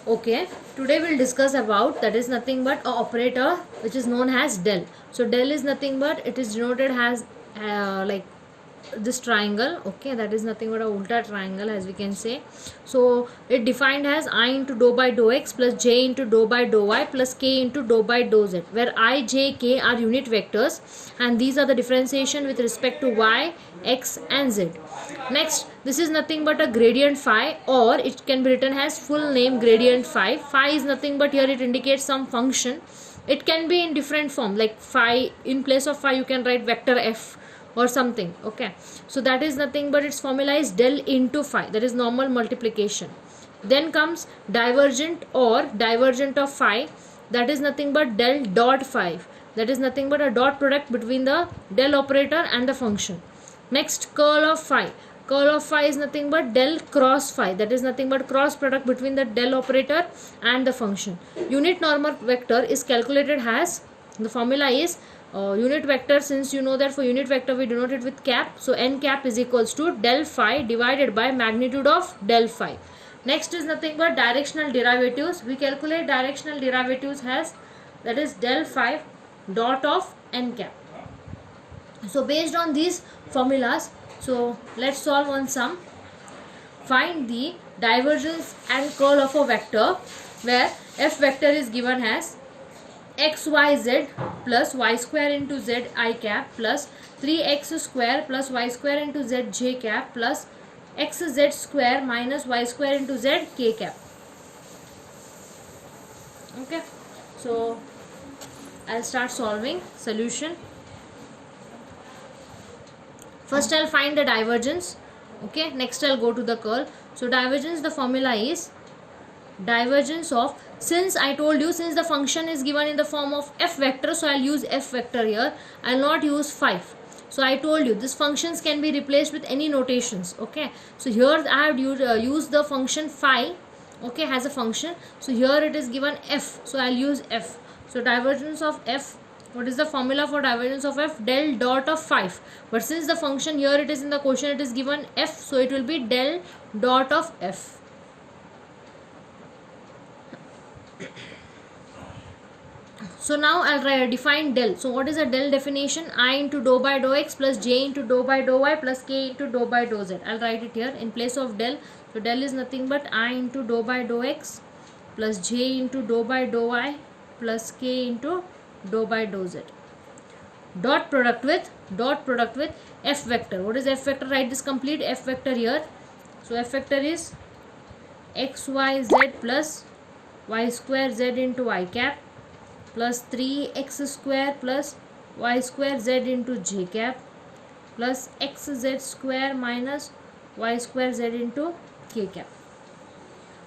Okay, today we'll discuss about that is nothing but a operator which is known as del. So del is nothing but it is denoted as like this triangle. Okay, that is nothing but a ulta triangle, as we can say. So it defined as I into dou by dou x plus j into dou by dou y plus k into dou by dou z, where I, j, k are unit vectors and these are the differentiation with respect to y, x and z. Next, this is nothing but a gradient phi, or it can be written as full name gradient phi. Phi is nothing but here it indicates some function. It can be in different form, like phi, in place of phi you can write vector f or something. Okay, so that is nothing but its formula is del into phi, that is normal multiplication. Then comes divergent or divergent of phi, that is nothing but del dot phi, that is nothing but a dot product between the del operator and the function. Next, curl of phi. Curl of phi is nothing but del cross phi, that is nothing but cross product between the del operator and the function. Unit normal vector is calculated as, the formula is unit vector, since you know that for unit vector we denote it with cap, so n cap is equals to del phi divided by magnitude of del phi. Next is nothing but directional derivatives. We calculate directional derivatives as, that is del phi dot of n cap. So based on these formulas, so let's solve one sum. Find the divergence and curl of a vector where f vector is given as xyz plus y square into z I cap plus 3x square plus y square into z j cap plus xz square minus y square into z k cap. Okay, so I'll start solving. Solution. First I'll find the divergence. Okay, next I'll go to the curl. So divergence, the formula is divergence of, since I told you, since the function is given in the form of f vector, so I'll use f vector here, I'll not use 5. So I told you this functions can be replaced with any notations. Okay, so here I have used the function phi, okay, as a function. So here it is given f, so I'll use f. So divergence of f, what is the formula for divergence of f? Del dot of 5. But since the function here it is in the question, it is given f, so it will be del dot of f. So now I'll define del. So what is a del definition? I into dou by dou x plus j into dou by dou y plus k into dou by dou z. I'll write it here in place of del. So del is nothing but I into dou by dou x plus j into dou by dou y plus k into dou by dou z. Dot product with f vector. What is f vector? Write this complete f vector here. So f vector is xyz plus y square z into I cap plus 3x square plus y square z into j cap plus xz square minus y square z into k cap.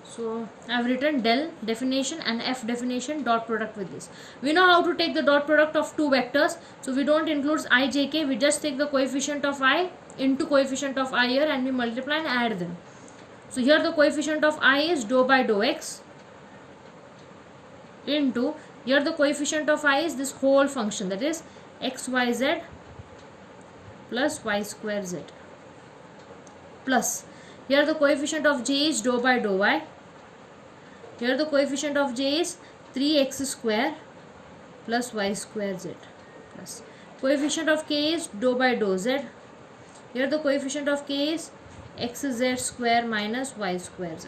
So I have written del definition and f definition dot product with this. We know how to take the dot product of two vectors. So we don't include I, j, k. We just take the coefficient of I into coefficient of I here and we multiply and add them. So here the coefficient of I is dou by dou x into, here the coefficient of I is this whole function, that is xyz plus y square z, plus here the coefficient of j is dou by dou y. Here the coefficient of j is 3x square plus y square z, plus coefficient of k is dou by dou z. Here the coefficient of k is xz square minus y square z.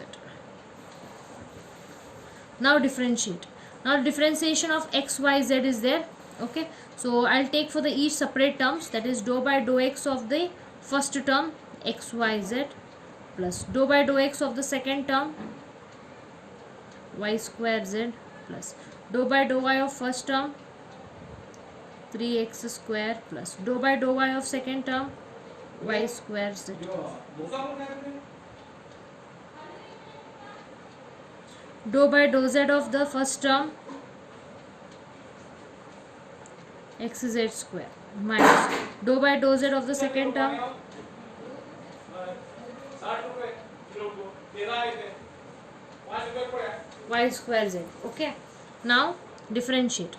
Now differentiate. Now differentiation of x, y, z is there. Okay, so I'll take for the each separate terms, that is dou by dou x of the first term x, y, z plus dou by dou x of the second term y square z plus dou by dou y of first term 3x square plus dou by dou y of second term y square z. Dou by dou z of the first term xz square minus dou by dou z of the second term y square z. Okay, now differentiate.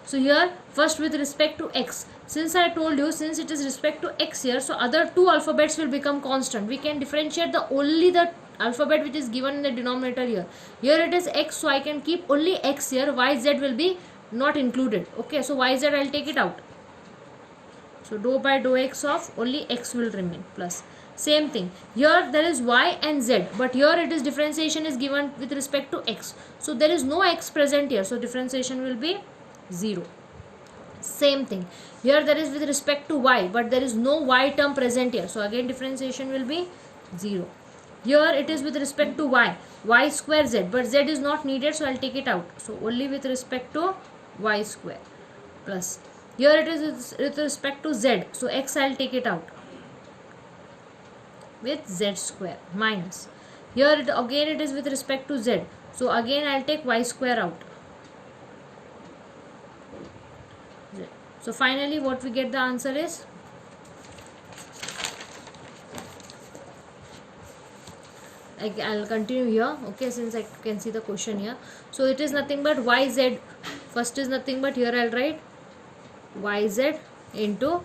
So here first with respect to x, since I told you, since it is respect to x here, so other two alphabets will become constant. We can differentiate the only the alphabet which is given in the denominator here. Here it is x, so I can keep only x here. Y, z will be not included. Okay, so y, z I'll take it out. So dou by dou x of only x will remain plus. Same thing. Here there is y and z, but here it is differentiation is given with respect to x. So there is no x present here. So differentiation will be 0. Same thing. Here there is with respect to y, but there is no y term present here. So again differentiation will be 0. Here it is with respect to y square z, but z is not needed, so I'll take it out. So only with respect to y square plus. Here it is with respect to z, so x I'll take it out with z square minus. Here again it is with respect to z, so again I'll take y square out. So finally what we get the answer is I'll continue here, okay, since I can see the question here. So it is nothing but yz, first is nothing but here I'll write yz into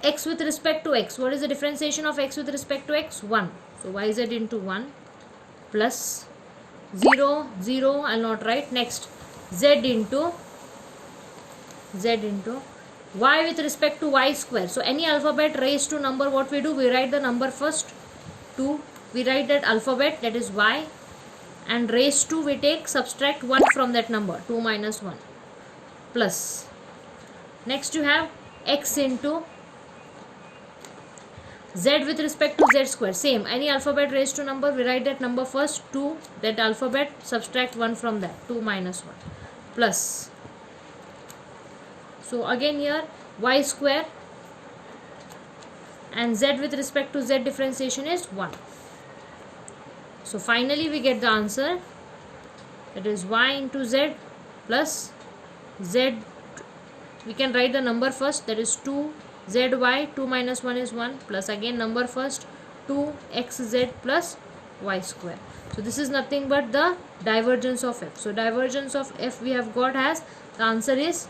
x with respect to x. What is the differentiation of x with respect to x? 1. So yz into 1 plus 0, 0, I'll not write. Next z into y with respect to y square. So any alphabet raised to number, what we do, we write the number first, 2, we write that alphabet, that is y, and raised to we take subtract 1 from that number, 2 minus 1 plus. Next you have x into z with respect to z square. Same, any alphabet raised to number, we write that number first, 2, that alphabet, subtract 1 from that, 2 minus 1 plus. So again here y square and z with respect to z differentiation is 1. So finally we get the answer, that is y into z plus z, we can write the number first, that is 2 zy, 2 minus 1 is 1 plus again number first 2 xz plus y square. So this is nothing but the divergence of f. So divergence of f we have got as the answer is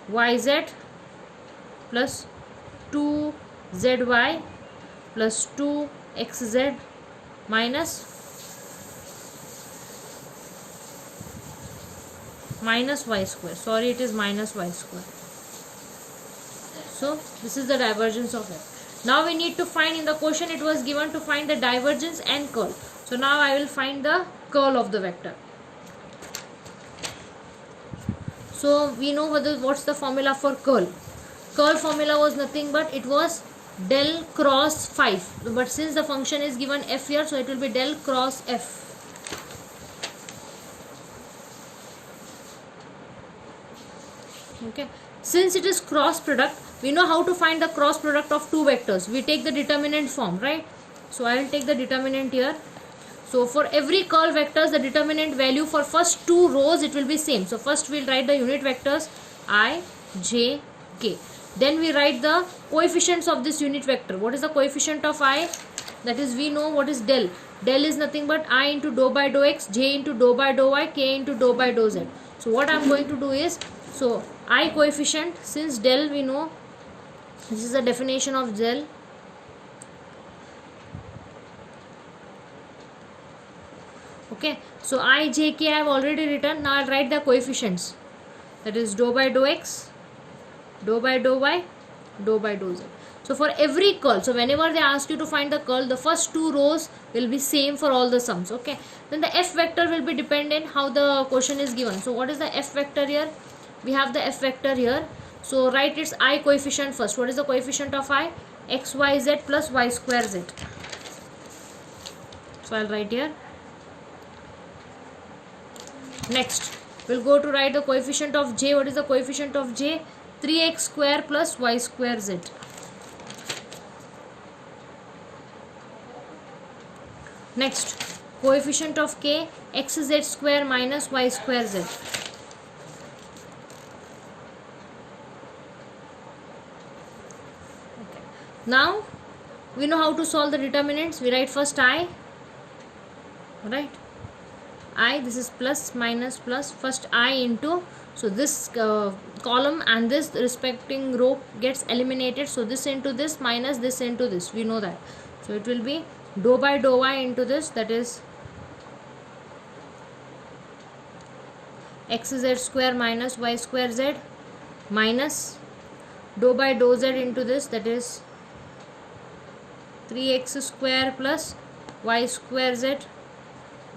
yz plus 2zy plus 2xz minus y square. Sorry, it is minus y square. So this is the divergence of f. Now we need to find, in the question it was given to find the divergence and curl. So now I will find the curl of the vector. So we know what's the formula for curl. Curl formula was nothing but it was del cross 5. But since the function is given f here, so it will be del cross f. Okay. Since it is cross product, we know how to find the cross product of two vectors. We take the determinant form, right? So I will take the determinant here. So for every curl vectors, the determinant value for first two rows, it will be same. So first we will write the unit vectors I, j, k. Then we write the coefficients of this unit vector. What is the coefficient of I? That is, we know what is del. Del is nothing but I into dou by dou x, j into dou by dou y, k into dou by dou z. So what I am going to do is, so I coefficient, since del we know, this is the definition of del. Okay, so I, j, k I have already written. Now I will write the coefficients. That is dou by dou x, dou by dou y, dou by dou z. So for every curl, so whenever they ask you to find the curl, the first two rows will be same for all the sums. Okay, then the f vector will be dependent how the question is given. So what is the f vector here? We have the f vector here. So write its I coefficient first. What is the coefficient of I? X, y, z plus y square z. So I will write here. Next, we'll go to write the coefficient of j. What is the coefficient of j? 3x square plus y square z. Next, coefficient of k, xz square minus y square z. Now we know how to solve the determinants. We write first I, right? I, this is plus minus plus, first I into, so this column and this respecting row gets eliminated, so this into this minus this into this, we know that. So it will be dou by dou y into this, that is xz square minus y square z, minus dou by dou z into this, that is 3x square plus y square z,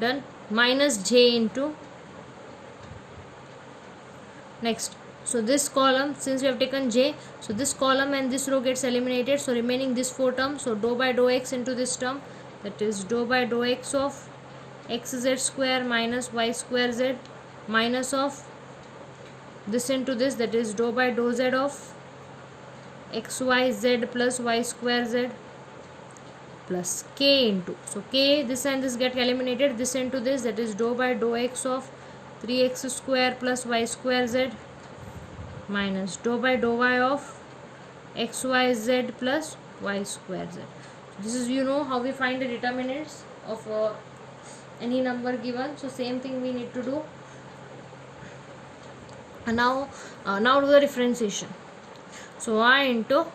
done, minus j into next. So this column, since we have taken j, so this column and this row gets eliminated, so remaining this 4 terms. So dou by dou x into this term, that is dou by dou x of xz square minus y square z, minus of this into this, that is dou by dou z of xyz plus y square z, plus k into, so k, this and this get eliminated, this into this, that is dou by dou x of 3x square plus y square z, minus dou by dou y of xyz plus y square z. So this is, you know how we find the determinants of any number given. So same thing we need to do. And now do the differentiation. So y into,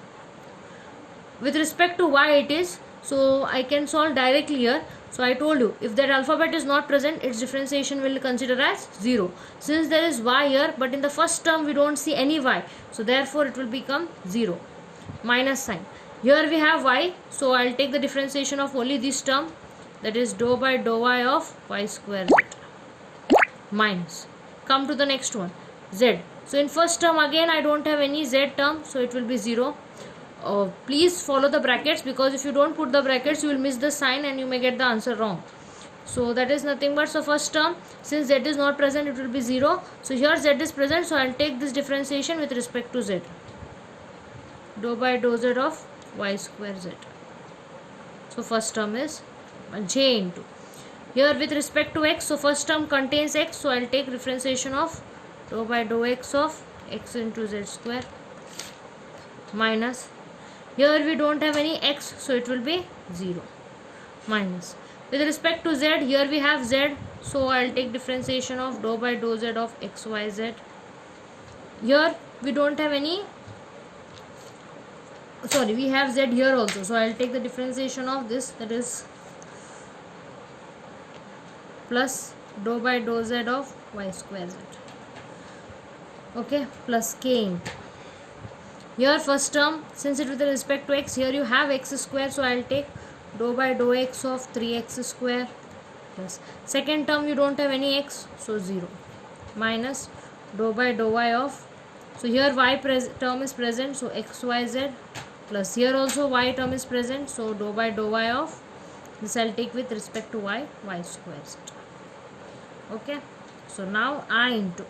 with respect to y it is, so I can solve directly here. So I told you, if that alphabet is not present, its differentiation will consider as 0. Since there is y here, but in the first term we don't see any y, so therefore it will become 0. Minus sign. Here we have y, so I'll take the differentiation of only this term, that is dou by dou y of y square z, minus. Come to the next one, z. So in first term again I don't have any z term, so it will be 0. Please follow the brackets, because if you don't put the brackets you will miss the sign and you may get the answer wrong. So that is nothing but, so first term, since z is not present, it will be 0. So here z is present, so I'll take this differentiation with respect to z, dou by dou z of y square z. So first term is j into, here with respect to x, so first term contains x, so I'll take differentiation of dou by dou x of x into z square, minus, here we don't have any x, so it will be 0, minus, with respect to z, here we have z, so I'll take differentiation of dou by dou z of xyz. Here we don't have any, sorry, we have z here also, so I'll take the differentiation of this, that is plus dou by dou z of y square z, okay, plus k into, here first term, since it with respect to x, here you have x square, so I'll take dou by dou x of 3x square, plus second term you don't have any x, so 0, minus dou by dou y of, so here y term is present, so xyz, plus here also y term is present, so dou by dou y of this I'll take with respect to y square z, okay. So now I into,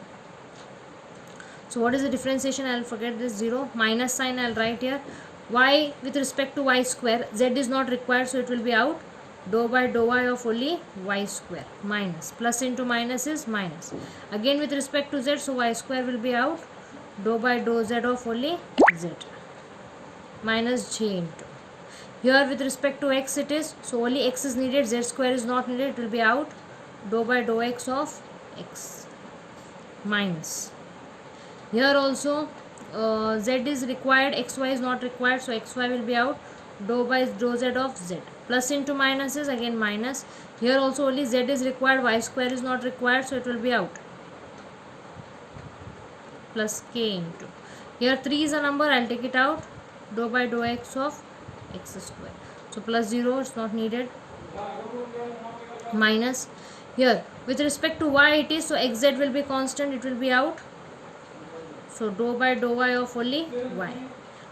so what is the differentiation? I'll forget this 0, minus sign I'll write here, y with respect to y square, z is not required, so it will be out, dou by dou y of only y square, minus, plus into minus is minus, again with respect to z, so y square will be out, dou by dou z of only z, minus j into, here with respect to x it is, so only x is needed, z square is not needed, it will be out, dou by dou x of x, minus, here also z is required, xy is not required, so xy will be out, dou by dou z of z, plus into minus is again minus, here also only z is required, y square is not required, so it will be out, plus k into, here 3 is a number, I'll take it out, dou by dou x of x square, so plus 0, it's not needed, minus, here with respect to y it is, so xz will be constant, it will be out, so dou by dou y of only y,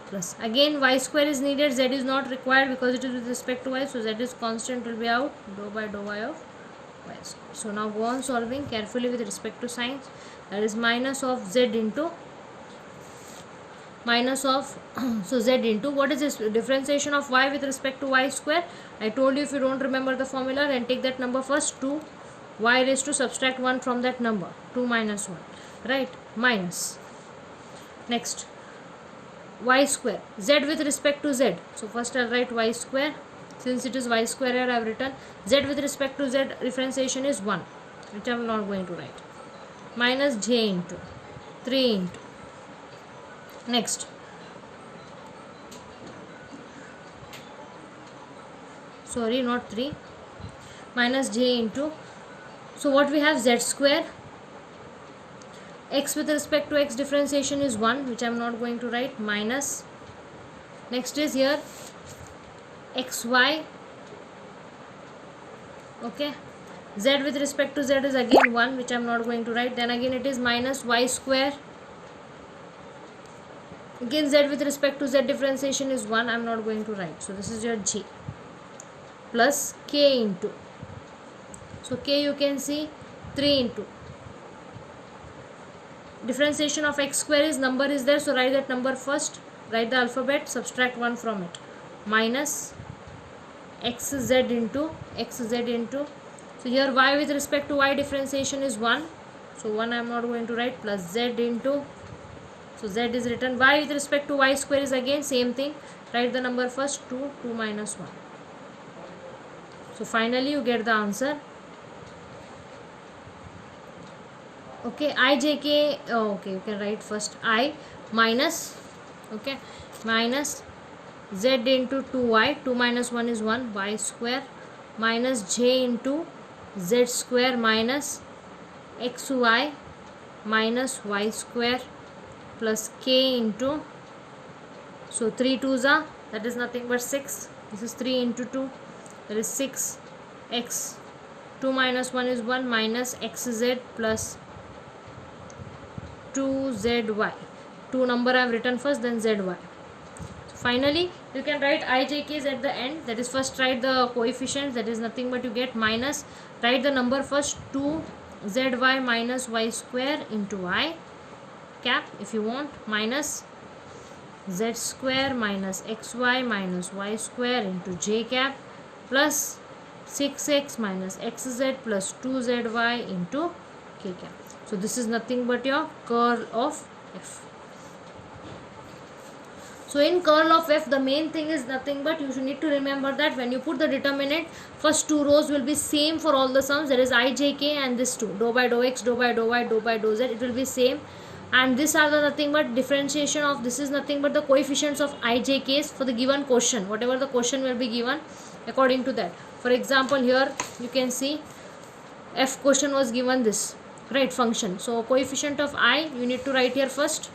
plus again y square is needed, z is not required because it is with respect to y, so z is constant, will be out, dou by dou y of y square. So now go on solving carefully with respect to signs, that is minus of z into, minus of so z into, what is this differentiation of y with respect to y square? I told you, if you don't remember the formula, then take that number first, 2 y raised to subtract 1 from that number, 2 minus 1, right, minus, next y square, z with respect to z, so first I'll write y square, since it is y square here I have written, z with respect to z differentiation is 1, which I am not going to write, minus j into 3 into, next, sorry, not 3, minus j into, so what we have, z square. X with respect to x differentiation is 1, which I am not going to write, minus, next is here xy, okay, z with respect to z is again 1, which I am not going to write, then again it is minus y square, again z with respect to z differentiation is 1, I am not going to write, so this is your g, plus k into, so k you can see 3 into, differentiation of x square is, number is there, so write that number first, write the alphabet, subtract 1 from it, minus xz into, so here y with respect to y differentiation is 1, so 1 I am not going to write, plus z into, so z is written, y with respect to y square is again same thing, write the number first, 2 minus 1, so finally you get the answer. Okay, I j k, okay, you can write first I minus, okay, minus z into 2y, 2 minus 1 is 1, y square, minus j into z square minus xy minus y square, plus k into, so 3 2s are, that is nothing but 6, this is 3 into 2, that is 6 x, 2 minus 1 is 1, minus xz plus 2zy, 2 number I have written first, then zy. So finally you can write ijk's at the end, that is first write the coefficients, that is nothing but you get minus, write the number first, 2zy minus y square into I cap if you want, minus z square minus xy minus y square into j cap, plus 6x minus xz plus 2zy into k cap. So this is nothing but your curl of f. So in curl of f, the main thing is nothing but you should need to remember that when you put the determinant, first two rows will be same for all the sums, there is I, j, k and this two, dou by dou x, dou by dou y, dou by dou z, it will be same, and these are the nothing but differentiation of, this is nothing but the coefficients of I, j, k's for the given question, whatever the question will be given according to that. For example, here you can see f question was given this, right, function, so coefficient of I you need to write here first,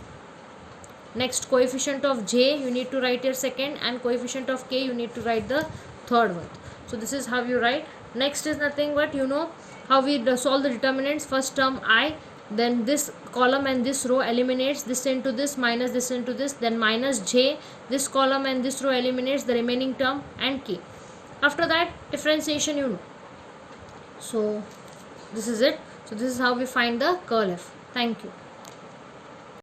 next coefficient of j you need to write here second, and coefficient of k you need to write the third one. So this is how you write. Next is nothing but you know how we solve the determinants, first term I, then this column and this row eliminates, this into this minus this into this, then minus j, this column and this row eliminates the remaining term, and k. After that differentiation you know. So this is it. So this is how we find the curl f. Thank you.